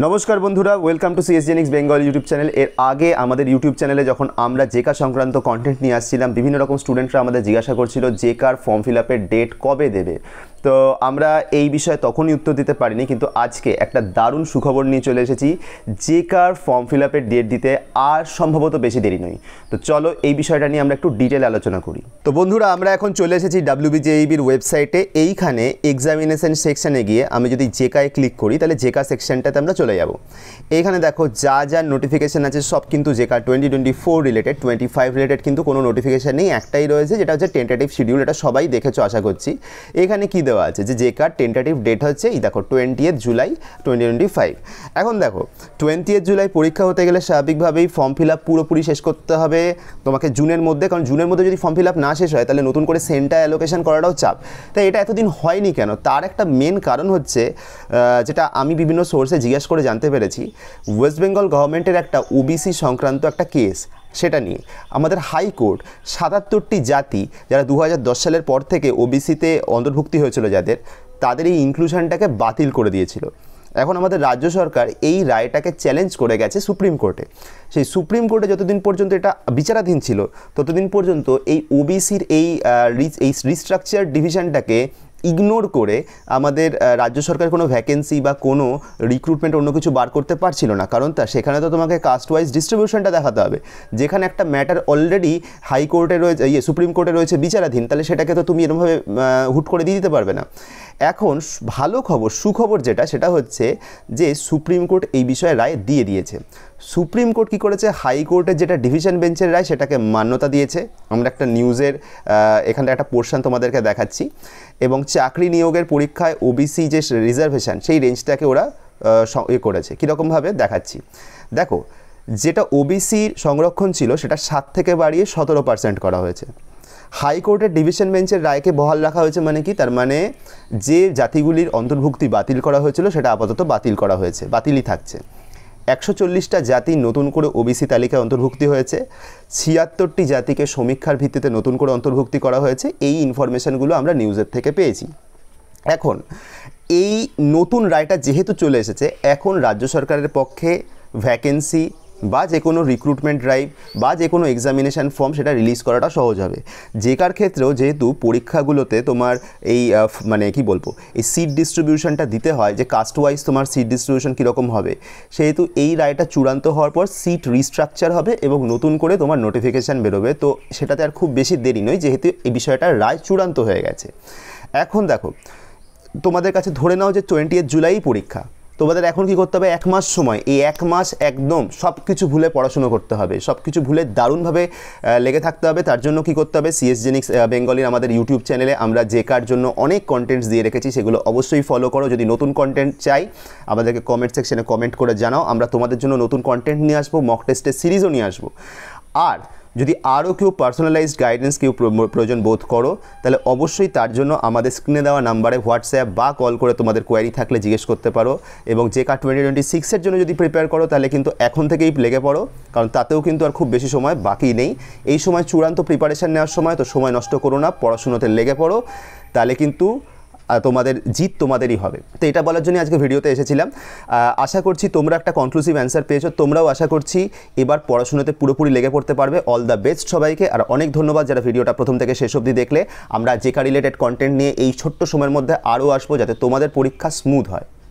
নমস্কার বন্ধুরা, welcome to সিএসজেনিক্স বেঙ্গল ইউটিউব চ্যানেল। এর আগে আমাদের ইউটিউব চ্যানেলে যখন আমরা জেকা সংক্রান্ত কন্টেন্ট নিয়ে আসছিলাম, বিভিন্ন রকম স্টুডেন্টরা আমাদের জিজ্ঞাসা করছিল জেকার ফর্ম ফিল আপের ডেট কবে দেবে। তো আমরা এই বিষয়ে তখনই উত্তর দিতে পারিনি, কিন্তু আজকে একটা দারুণ সুখবর নিয়ে চলে এসেছি। জেকার ফর্ম ফিল আপের ডেট দিতে আর সম্ভবত বেশি দেরি নয়। তো চলো এই বিষয়টা নিয়ে আমরা একটু ডিটেল আলোচনা করি। তো বন্ধুরা, আমরা এখন চলে এসেছি WBJEBর ওয়েবসাইটে। এইখানে এক্সামিনেশন সেকশানে গিয়ে আমি যদি জেকায় ক্লিক করি, তাহলে জেকা সেকশনটাতে আমরা চলে যাব। এইখানে দেখো যা যা নোটিফিকেশান আছে সব কিন্তু জেকা 2024 রিলেটেড, 25 রিলেটেড কিন্তু কোনো নোটিফিকেশান নেই। একটাই রয়েছে, যেটা হচ্ছে টেন্টেটিভ শিডিউল। এটা সবাই দেখেছো আশা করছি। এখানে কি দেওয়া আছে যে জেকার টেন্টেটিভ ডেট হচ্ছে এই দেখো 20 জুলাই 2025। এখন দেখো 20 জুলাই পরীক্ষা হতে গেলে স্বাভাবিকভাবেই ফর্ম ফিল আপ পুরোপুরি শেষ করতে হবে তোমাকে জুনের মধ্যে। কারণ জুনের মধ্যে যদি ফর্ম ফিল আপ না শেষ হয়, তাহলে নতুন করে সেন্টার অ্যালোকেশন করাটাও চাপ। তাই এটা এতদিন হয়নি কেন, তার একটা মেন কারণ হচ্ছে, যেটা আমি বিভিন্ন সোর্সে জিজ্ঞেস করে জানতে পেরেছি, ওয়েস্ট বেঙ্গল গভর্নমেন্টের একটা ওবিসি সংক্রান্ত একটা কেস, সেটা নিয়ে আমাদের হাইকোর্ট 77টি জাতি যারা 2010 সালের পর থেকে ওবিসিতে অন্তর্ভুক্তি হয়েছিল তাদের এই ইনক্লুশনটাকে বাতিল করে দিয়েছিল। এখন আমাদের রাজ্য সরকার এই রায়টাকে চ্যালেঞ্জ করে গেছে সুপ্রিম কোর্টে। সেই সুপ্রিম কোর্টে যতদিন পর্যন্ত এটা বিচারাধীন ছিল, ততদিন পর্যন্ত এই ওবিসির এই রিস্ট্রাকচার ডিভিশনটাকে ইগনোর করে আমাদের রাজ্য সরকার কোনো ভ্যাকেন্সি বা কোনো রিক্রুটমেন্ট অন্য কিছু বার করতে পারছিল না। কারণ সেখানে তো তোমাকে কাস্ট ওয়াইজ ডিস্ট্রিবিউশনটা দেখাতে হবে। যেখানে একটা ম্যাটার অলরেডি হাইকোর্টে রয়েছে, সুপ্রিম কোর্টে রয়েছে বিচারাধীন, তাহলে সেটাকে তো তুমি এরকমভাবে হুট করে দিয়ে দিতে পারবে না। এখন ভালো খবর, সুখবর সেটা হচ্ছে যে সুপ্রিম কোর্ট এই বিষয়ে রায় দিয়ে দিয়েছে। সুপ্রিম কোর্ট কী করেছে, হাইকোর্টের যেটা ডিভিশন বেঞ্চের রায় সেটাকে মান্যতা দিয়েছে। আমরা একটা নিউজের এখানে একটা পোর্শন তোমাদেরকে দেখাচ্ছি। এবং চাকরি নিয়োগের পরীক্ষায় ওবিসি যে রিজার্ভেশন, সেই রেঞ্জটাকে ওরা করেছে। কীরকমভাবে দেখাচ্ছি দেখো, যেটা ওবিসি সংরক্ষণ ছিল সেটা 7 থেকে বাড়িয়ে 17% করা হয়েছে। হাইকোর্টের ডিভিশন বেঞ্চের রায়কে বহাল রাখা হয়েছে। মানে কি, তার মানে যে জাতিগুলির অন্তর্ভুক্তি বাতিল করা হয়েছিল সেটা আপাতত বাতিল করা হয়েছে, বাতিলই থাকছে। 140টা জাতি নতুন করে ওবিসি তালিকায় অন্তর্ভুক্তি হয়েছে। 76টি জাতিকে সমীক্ষার ভিত্তিতে নতুন করে অন্তর্ভুক্তি করা হয়েছে। এই ইনফরমেশানগুলো আমরা নিউজের থেকে পেয়েছি। এখন এই নতুন রায়টা যেহেতু চলে এসেছে, এখন রাজ্য সরকারের পক্ষে ভ্যাকেন্সি বা যে কোনো রিক্রুটমেন্ট ড্রাইভ বা যে কোনো এক্সামিনেশান ফর্ম সেটা রিলিজ করাটা সহজ হবে। জেকার ক্ষেত্রেও যেহেতু পরীক্ষাগুলোতে তোমার এই মানে কি বলবো, এই সিট ডিস্ট্রিবিউশনটা দিতে হয়, যে কাস্ট ওয়াইজ তোমার সিট ডিস্ট্রিবিউশন কীরকম হবে, সেহেতু এই রায়টা চূড়ান্ত হওয়ার পর সিট রিস্ট্রাকচার হবে এবং নতুন করে তোমার নোটিফিকেশান বেরোবে। তো সেটাতে আর খুব বেশি দেরি নয়, যেহেতু এই বিষয়টার রায় চূড়ান্ত হয়ে গেছে। এখন দেখো, তোমাদের কাছে ধরে নাও যে 20 জুলাই পরীক্ষা। তোমাদের এখন কি করতে হবে, 1 মাস সময়, এই 1 মাস একদম সব কিছু ভুলে পড়াশুনো করতে হবে, সব কিছু ভুলে দারুণভাবে লেগে থাকতে হবে। তার জন্য কি করতে হবে, সিএসজেনিক্স বেঙ্গলির আমাদের ইউটিউব চ্যানেলে আমরা জেকার জন্য অনেক কন্টেন্টস দিয়ে রেখেছি, সেগুলো অবশ্যই ফলো করো। যদি নতুন কন্টেন্ট চাই, আমাদেরকে কমেন্ট সেকশনে কমেন্ট করে জানাও, আমরা তোমাদের জন্য নতুন কন্টেন্ট নিয়ে আসবো, মক টেস্টের সিরিজও নিয়ে আসবো। আর যদি আরও কেউ পার্সোনালাইজড গাইডেন্স কেউ প্রয়োজন বোধ করো, তাহলে অবশ্যই তার জন্য আমাদের স্ক্রিনে দেওয়া নাম্বারে হোয়াটসঅ্যাপ বা কল করে তোমাদের কোয়ারি থাকলে জিজ্ঞেস করতে পারো। এবং জেকা 2026-এর জন্য যদি প্রিপেয়ার করো, তাহলে কিন্তু এখন থেকেই লেগে পড়ো, কারণ তাতেও কিন্তু আর খুব বেশি সময় বাকি নেই। এই সময় চূড়ান্ত প্রিপারেশান নেওয়ার সময়, তো সময় নষ্ট করো না, পড়াশুনোতে লেগে পড়ো, তাহলে কিন্তু তোমাদের জিত তোমাদেরই হবে। তো এটা বলার জন্য আজকে ভিডিওতে এসেছিলাম। আশা করছি তোমরা একটা কনক্লুসিভ অ্যান্সার পেয়েছো। তোমরাও আশা করছি এবার পড়াশোনাতে পুরোপুরি লেগে পড়তে পারবে। অল দ্য বেস্ট সবাইকে। আর অনেক ধন্যবাদ যারা ভিডিওটা প্রথম থেকে শেষ অবধি দেখলে। আমরা জেকা রিলেটেড কন্টেন্ট নিয়ে এই ছোট্ট সময়ের মধ্যে আরও আসবো, যাতে তোমাদের পরীক্ষা স্মুথ হয়।